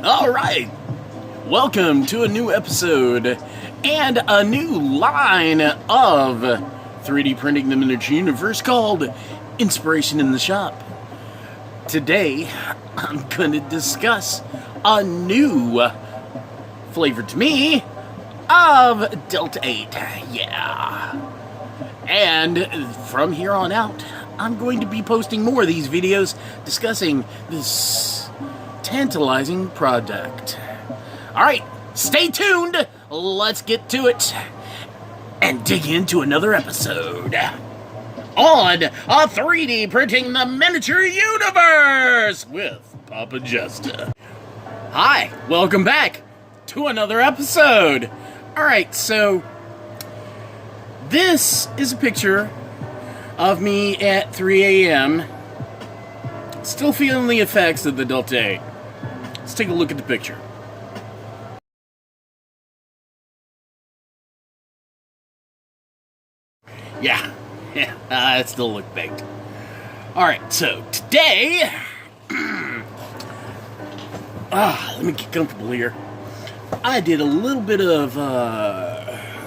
Alright, welcome to a new episode and a new line of 3D printing the miniature universe called Inspiration in the Shop. Today, I'm going to discuss a new flavor to me of Delta 8. Yeah. And from here on out, I'm going to be posting more of these videos discussing this tantalizing product. Alright, stay tuned. Let's get to it and dig into another episode on a 3D printing the miniature universe with Papa Justa. Hi, welcome back to another episode. Alright, so this is a picture of me at 3 a.m. still feeling the effects of the Delta 8. Let's take a look at the picture. Yeah, I still look baked. Alright, so today, let me get comfortable here. I did a little bit of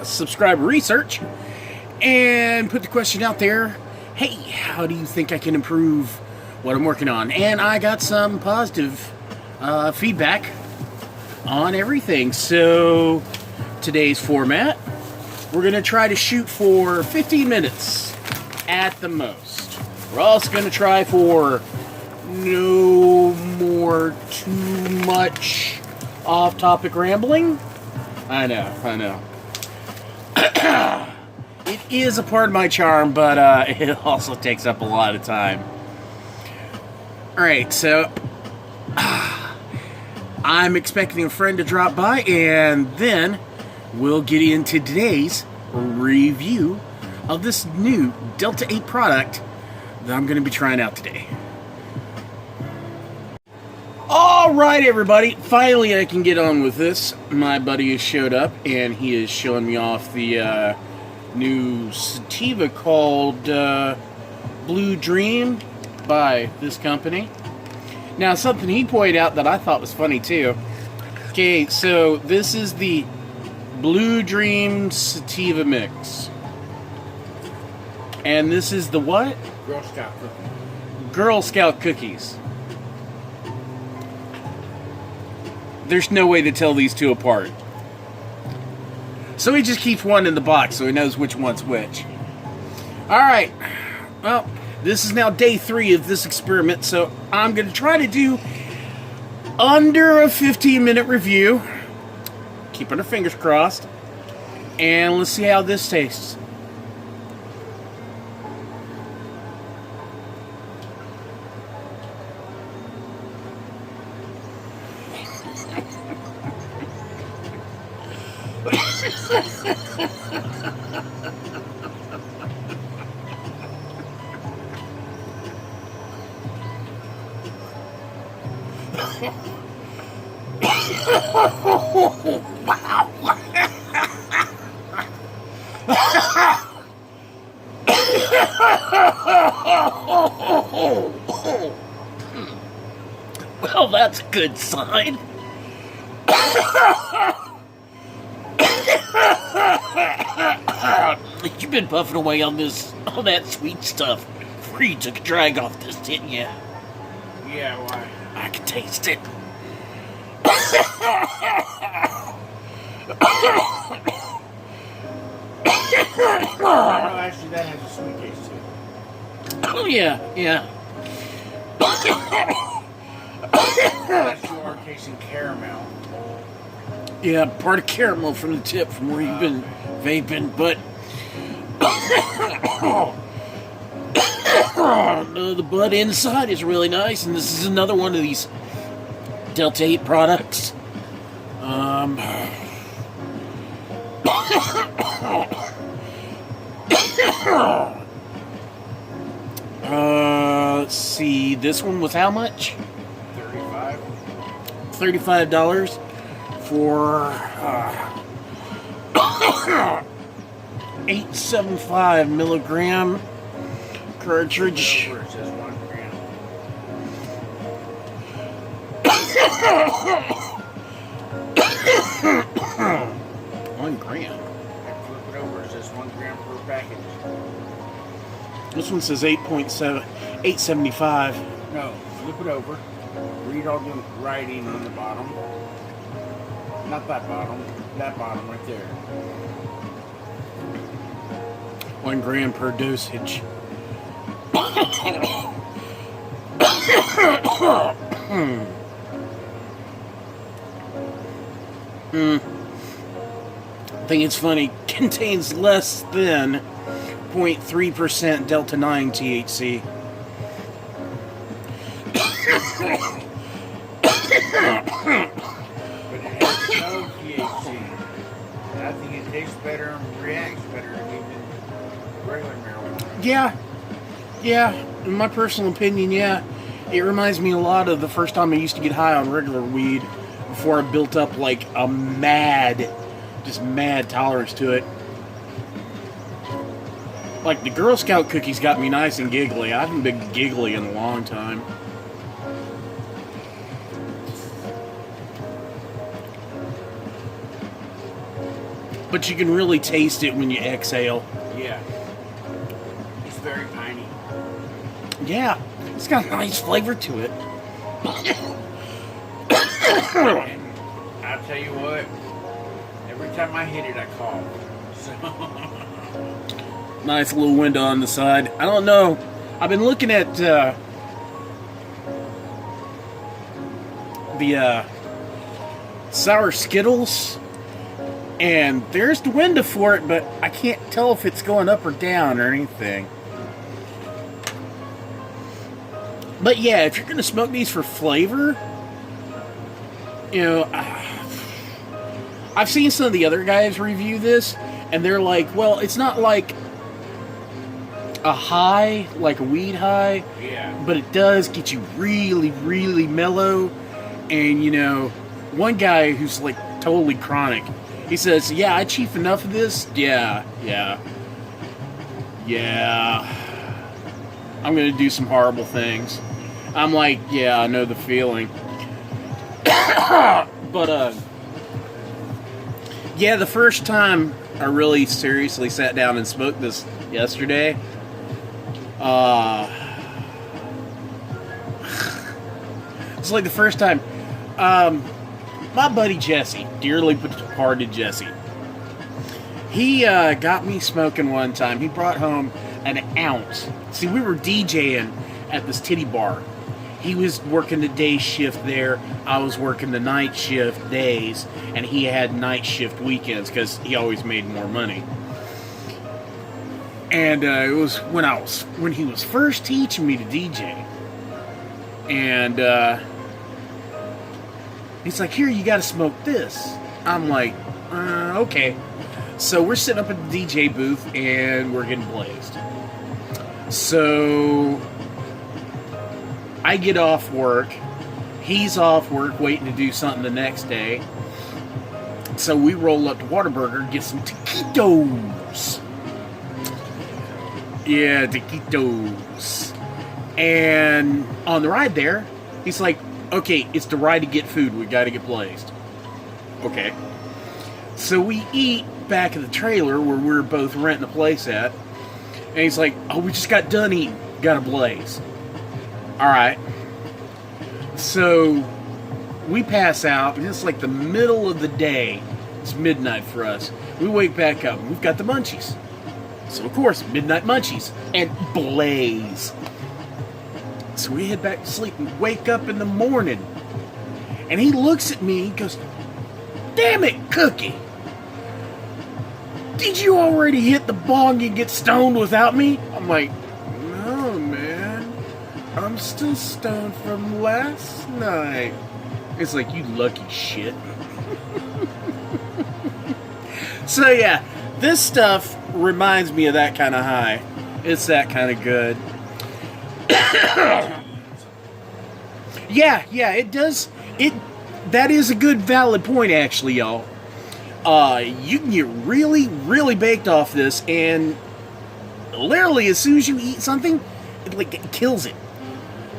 subscriber research and put the question out there, hey, how do you think I can improve what I'm working on? And I got some positive feedback on everything. So today's format, we're going to try to shoot for 15 minutes at the most. We're also going to try for no more too much off-topic rambling. I know. It is a part of my charm, but it also takes up a lot of time. Alright, so I'm expecting a friend to drop by, and then we'll get into today's review of this new Delta 8 product that I'm going to be trying out today. Alright, everybody, finally I can get on with this. My buddy has showed up, and he is showing me off the new sativa called Blue Dream by this company. Now, something he pointed out that I thought was funny too. Okay, so this is the Blue Dream Sativa Mix. And this is the what? Girl Scout cookies. Girl Scout cookies. There's no way to tell these two apart. So he just keeps one in the box so he knows which one's which. Alright. Well, this is now day 3 of this experiment, so I'm going to try to do under a 15-minute review. Keeping our fingers crossed. And let's see how this tastes. Well, that's a good sign. You've been puffing away on that sweet stuff before you took a drag off this, didn't you? Yeah, why? I can taste it. Well, actually, that has a sweet taste to it. Oh, yeah. Unless you are tasting caramel. Yeah, part of caramel from the tip from where you've been vaping, but the bud inside is really nice, and this is another one of these Delta 8 products. Let's see, this one was how much? $35 for 875 milligram cartridge. Where it says 1 gram. This one says 8.7, 875. No, flip it over. Read all the writing on the bottom. Not that bottom. That bottom right there. 1 gram per dosage. I think it's funny. Contains less than 0.3% Delta 9 THC. But it has no THC. And I think it tastes better and reacts better than even regular marijuana. Yeah, in my personal opinion, yeah. It reminds me a lot of the first time I used to get high on regular weed before I built up like a mad tolerance to it. Like the Girl Scout cookies got me nice and giggly. I haven't been giggly in a long time. But you can really taste it when you exhale. Yeah. It's very piney. Yeah, it's got a nice flavor to it. And I'll tell you what, every time I hit it, I cough. So. Nice little window on the side. I don't know. I've been looking at the sour Skittles, and there's the window for it, but I can't tell if it's going up or down or anything. But yeah, if you're going to smoke these for flavor, you know, I've seen some of the other guys review this, and they're like, well, it's not like a high, like a weed high, Yeah. but it does get you really, really mellow. And, you know, one guy who's like totally chronic, he says, yeah, I chief enough of this. Yeah. I'm going to do some horrible things. I'm like, yeah, I know the feeling. But, yeah, the first time I really seriously sat down and smoked this yesterday, it's like the first time, my buddy Jesse, dearly departed Jesse, he got me smoking one time. He brought home an ounce. See, we were DJing at this titty bar. He was working the day shift there. I was working the night shift days, and he had night shift weekends because he always made more money. And it was when he was first teaching me to DJ. And he's like, here, you got to smoke this. I'm like, okay. So we're sitting up at the DJ booth, and we're getting blazed. So I get off work. He's off work waiting to do something the next day. So we roll up to Whataburger, get some taquitos. Yeah, taquitos. And on the ride there, he's like, okay, it's the ride to get food. We got to get blazed. Okay. So we eat back at the trailer where we were both renting a place at. And he's like, oh, we just got done eating. Got a blaze. Alright. So we pass out, and it's like the middle of the day. It's midnight for us. We wake back up, and we've got the munchies. So, of course, midnight munchies. And blaze. So we head back to sleep and wake up in the morning. And he looks at me and goes, damn it, Cookie. Did you already hit the bong and get stoned without me? I'm like, no, man. I'm still stoned from last night. It's like, you lucky shit. So yeah, this stuff reminds me of that kind of high. It's that kind of good. Yeah, it does. That is a good valid point, actually, y'all. You can get really, really baked off this, and literally as soon as you eat something, it kills it.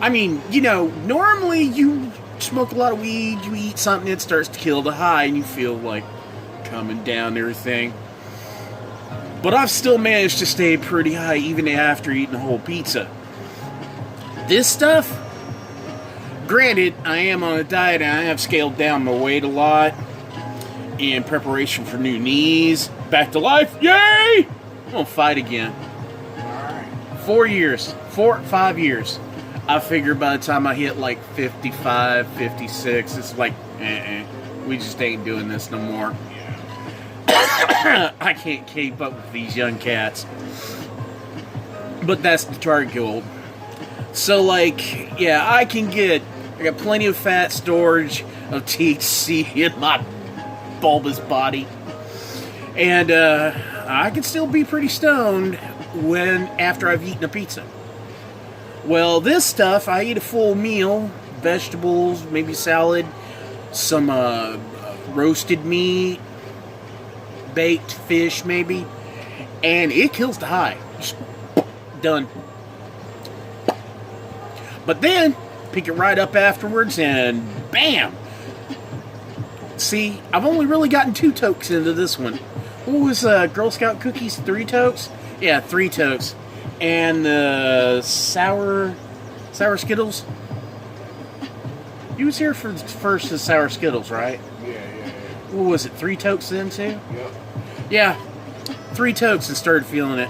I mean, you know, normally you smoke a lot of weed, you eat something, it starts to kill the high, and you feel like coming down and everything. But I've still managed to stay pretty high even after eating a whole pizza. This stuff, granted, I am on a diet and I have scaled down my weight a lot in preparation for new knees. Back to life, yay! I'm gonna fight again. Alright. 5 years. I figure by the time I hit like 55, 56, it's like, we just ain't doing this no more. I can't keep up with these young cats. But that's the target goal. So, like, yeah, I got plenty of fat storage of THC in my bulbous body. And, I can still be pretty stoned after I've eaten a pizza. Well, this stuff, I eat a full meal, vegetables, maybe salad, some, roasted meat, baked fish maybe, and it kills the high. Just done. But then pick it right up afterwards and bam. See, I've only really gotten 2 tokes into this one. What was Girl Scout cookies? 3 tokes? Yeah, 3 tokes. And the sour Skittles. You was here for first the sour Skittles, right? Yeah. What was it? 3 tokes then too? Yep. Yeah, 3 tokes and started feeling it.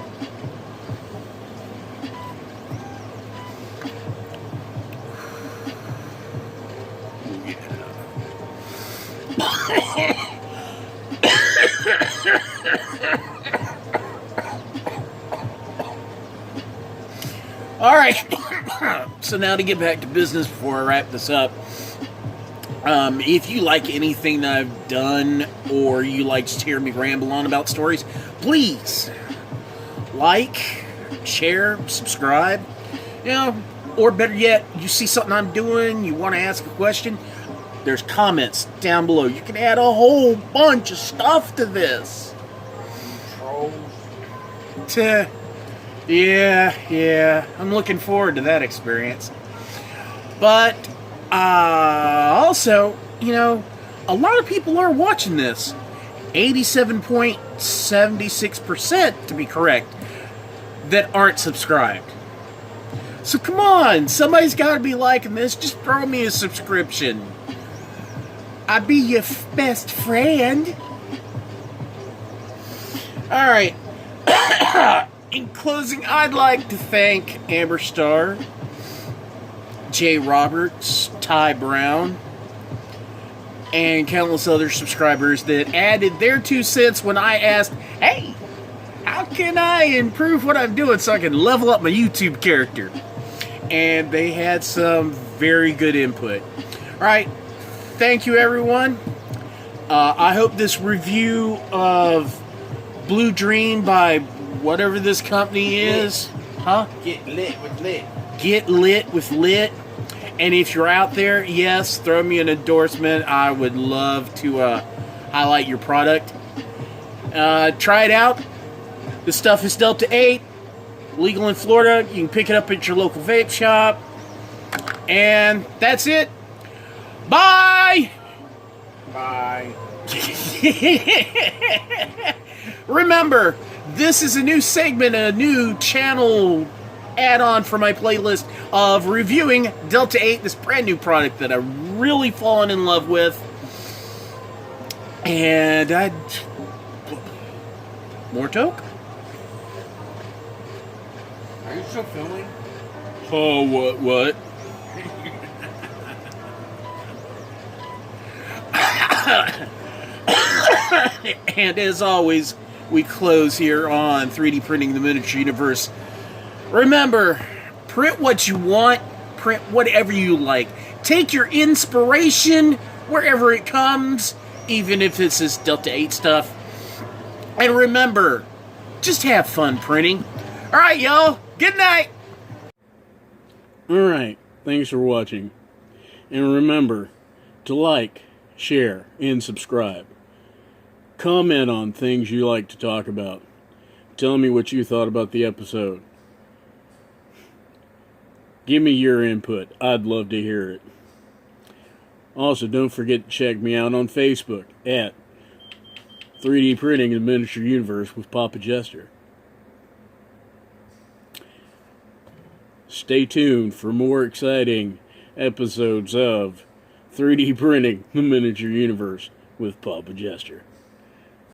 All right. So now to get back to business before I wrap this up. If you like anything that I've done or you like to hear me ramble on about stories, please like, share, subscribe. You know, or better yet, you see something I'm doing, you want to ask a question, there's comments down below. You can add a whole bunch of stuff to this. Trolls. Yeah. I'm looking forward to that experience. But also, you know, a lot of people are watching this. 87.76% to be correct, that aren't subscribed. So come on, somebody's got to be liking this. Just throw me a subscription. I'd be your best friend. All right. In closing, I'd like to thank Amber Starr, Jay Roberts, Ty Brown, and countless other subscribers that added their 2 cents when I asked, hey, how can I improve what I'm doing so I can level up my YouTube character? And they had some very good input. All right. Thank you, everyone. I hope this review of Blue Dream by whatever this company is. Huh? Get lit with lit. Get lit with lit. And if you're out there, yes, throw me an endorsement. I would love to highlight your product. Try it out. The stuff is Delta 8. Legal in Florida. You can pick it up at your local vape shop. And that's it. Bye! Bye. Remember, this is a new segment, a new channel add-on for my playlist of reviewing Delta 8, this brand new product that I've really fallen in love with. And more toke? Are you still filming? Oh, what? And as always, we close here on 3D Printing the Miniature Universe. Remember, print what you want, print whatever you like. Take your inspiration wherever it comes, even if it's this Delta 8 stuff. And remember, just have fun printing. Alright, y'all. Good night. Alright, thanks for watching. And remember to like, share, and subscribe. Comment on things you like to talk about. Tell me what you thought about the episode. Give me your input. I'd love to hear it. Also, don't forget to check me out on Facebook at 3D printing the miniature universe with Papa Jester. Stay tuned for more exciting episodes of 3D printing the miniature universe with Papa Jester.